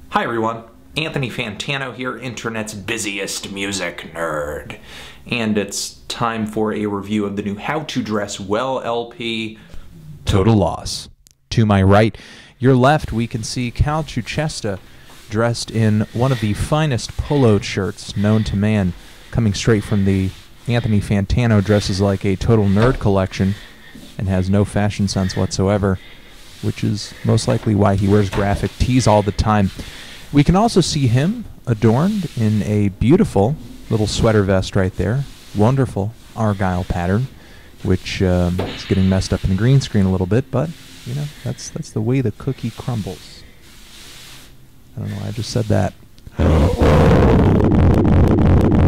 Hi everyone, Anthony Fantano here, internet's busiest music nerd. And it's time for a review of the new How to Dress Well LP, Total Loss. To my right, your left, we can see Cal Chuchesta dressed in one of the finest polo shirts known to man, coming straight from the Anthony Fantano Dresses Like a Total Nerd collection, and has no fashion sense whatsoever, which is most likely why he wears graphic tees all the time. We can also see him adorned in a beautiful little sweater vest right there. Wonderful Argyle pattern, which is getting messed up in the green screen a little bit, but, you know, that's the way the cookie crumbles. I don't know why I just said that.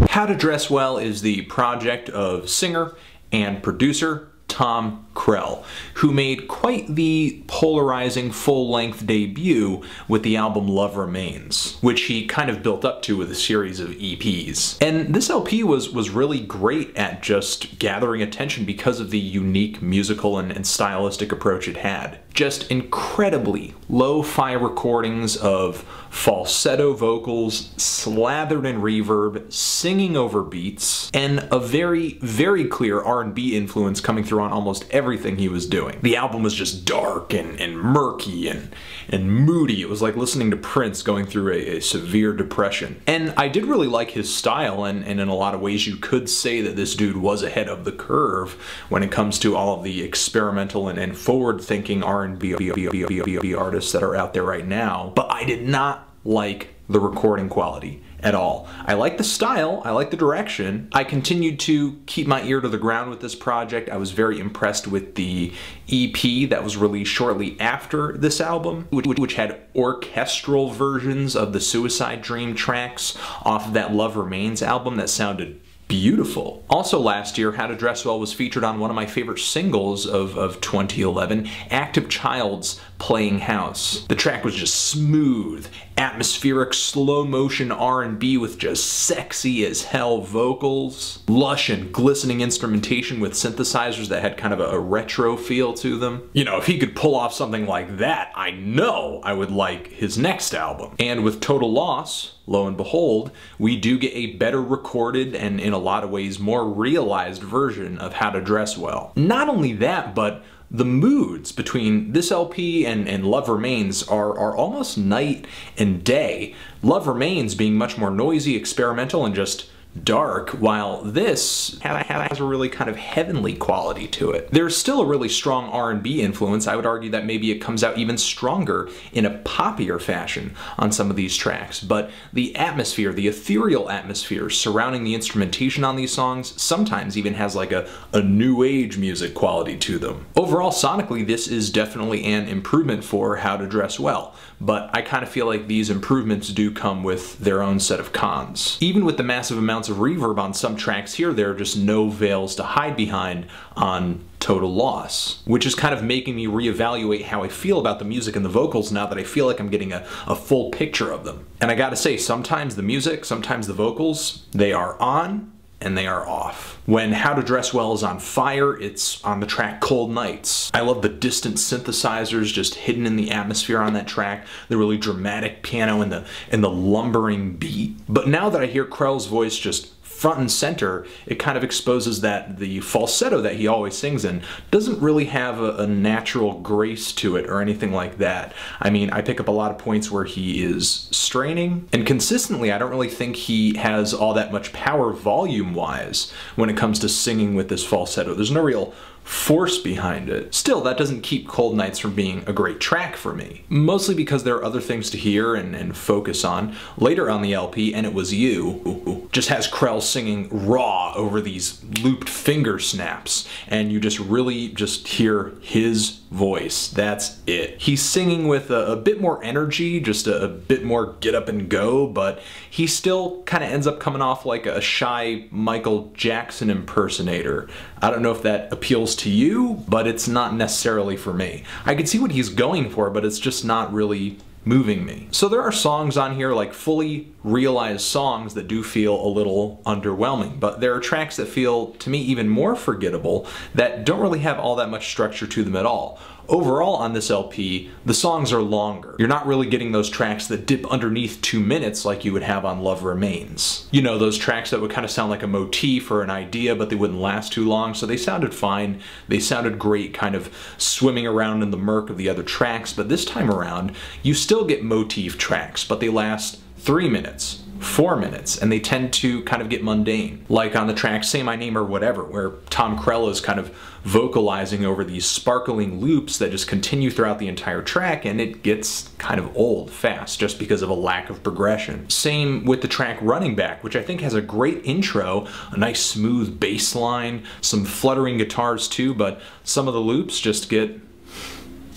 How to Dress Well is the project of singer and producer Tom Krell, who made quite the polarizing full-length debut with the album Love Remains, which he kind of built up to with a series of EPs. And this LP was really great at just gathering attention because of the unique musical and stylistic approach it had. Just incredibly lo-fi recordings of falsetto vocals slathered in reverb, singing over beats, and a very, very clear R&B influence coming through on almost everything he was doing. The album was just dark and murky and moody. It was like listening to Prince going through a severe depression. And I did really like his style, and in a lot of ways you could say that this dude was ahead of the curve when it comes to all of the experimental and forward-thinking R&B artists that are out there right now. But I did not like the recording quality at all. I like the style, I like the direction. I continued to keep my ear to the ground with this project. I was very impressed with the EP that was released shortly after this album, which had orchestral versions of the Suicide Dream tracks off of that Love Remains album that sounded beautiful. Also last year, How to Dress Well was featured on one of my favorite singles of 2011, Active Child's Playing House. The track was just smooth, atmospheric, slow-motion R&B with just sexy as hell vocals, lush and glistening instrumentation with synthesizers that had kind of a retro feel to them. You know, if he could pull off something like that, I know I would like his next album. And with Total Loss, lo and behold, we do get a better recorded and in a lot of ways more realized version of How to Dress Well. Not only that, but the moods between this LP and Love Remains are almost night and day. Love Remains being much more noisy, experimental, and just dark, while this has a really kind of heavenly quality to it. There's still a really strong R&B influence. I would argue that maybe it comes out even stronger in a poppier fashion on some of these tracks, but the atmosphere, the ethereal atmosphere surrounding the instrumentation on these songs sometimes even has like a new age music quality to them. Overall, sonically, this is definitely an improvement for How to Dress Well, but I kind of feel like these improvements do come with their own set of cons. Even with the massive amounts of reverb on some tracks here, there are just no veils to hide behind on Total Loss, which is kind of making me reevaluate how I feel about the music and the vocals now that I feel like I'm getting a full picture of them. And I gotta say, sometimes the music, sometimes the vocals, they are on and they are off. When How to Dress Well is on fire, it's on the track Cold Nights. I love the distant synthesizers just hidden in the atmosphere on that track, the really dramatic piano and the lumbering beat. But now that I hear Krell's voice just front and center, it kind of exposes that the falsetto that he always sings in doesn't really have a natural grace to it or anything like that. I mean, I pick up a lot of points where he is straining, and consistently I don't really think he has all that much power volume-wise when it comes to singing with this falsetto. There's no real force behind it. Still, that doesn't keep Cold Nights from being a great track for me. Mostly because there are other things to hear and focus on. Later on the LP, And It Was You, just has Krell singing raw over these looped finger snaps, and you just really just hear his voice. That's it. He's singing with a bit more energy, just a bit more get up and go, but he still kind of ends up coming off like a shy Michael Jackson impersonator. I don't know if that appeals to you, but it's not necessarily for me. I can see what he's going for, but it's just not really moving me. So there are songs on here, like fully realized songs, that do feel a little underwhelming, but there are tracks that feel, to me, even more forgettable that don't really have all that much structure to them at all. Overall on this LP, the songs are longer. You're not really getting those tracks that dip underneath 2 minutes like you would have on Love Remains. You know, those tracks that would kind of sound like a motif or an idea, but they wouldn't last too long, so they sounded fine. They sounded great, kind of swimming around in the murk of the other tracks, but this time around, you still get motif tracks, but they last 3 minutes. 4 minutes, and they tend to kind of get mundane. Like on the track Say My Name or Whatever, where Tom Krell is kind of vocalizing over these sparkling loops that just continue throughout the entire track, and it gets kind of old fast just because of a lack of progression. Same with the track Running Back, which I think has a great intro, a nice smooth bass line, some fluttering guitars too, but some of the loops just get...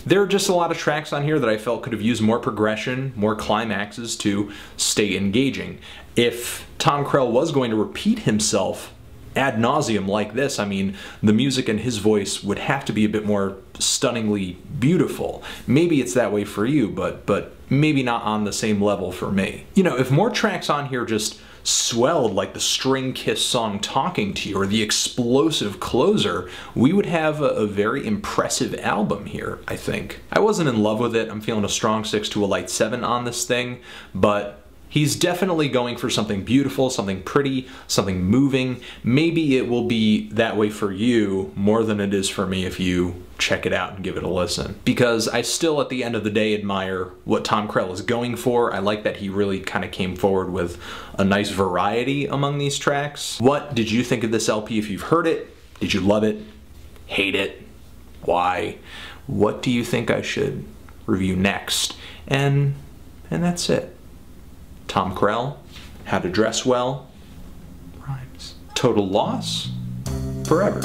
There are just a lot of tracks on here that I felt could have used more progression, more climaxes to stay engaging. If Tom Krell was going to repeat himself ad nauseum like this, I mean, the music and his voice would have to be a bit more stunningly beautiful. Maybe it's that way for you, but maybe not on the same level for me. You know, if more tracks on here just swelled like the String Kiss song Talking to You or the explosive closer, we would have a very impressive album here, I think. I wasn't in love with it. I'm feeling a strong 6 to a light 7 on this thing, but he's definitely going for something beautiful, something pretty, something moving. Maybe it will be that way for you more than it is for me if you check it out and give it a listen. Because I still, at the end of the day, admire what Tom Krell is going for. I like that he really kind of came forward with a nice variety among these tracks. What did you think of this LP if you've heard it? Did you love it? Hate it? Why? What do you think I should review next? And that's it. Tom Krell, How to Dress Well, rhymes. Total loss? Forever.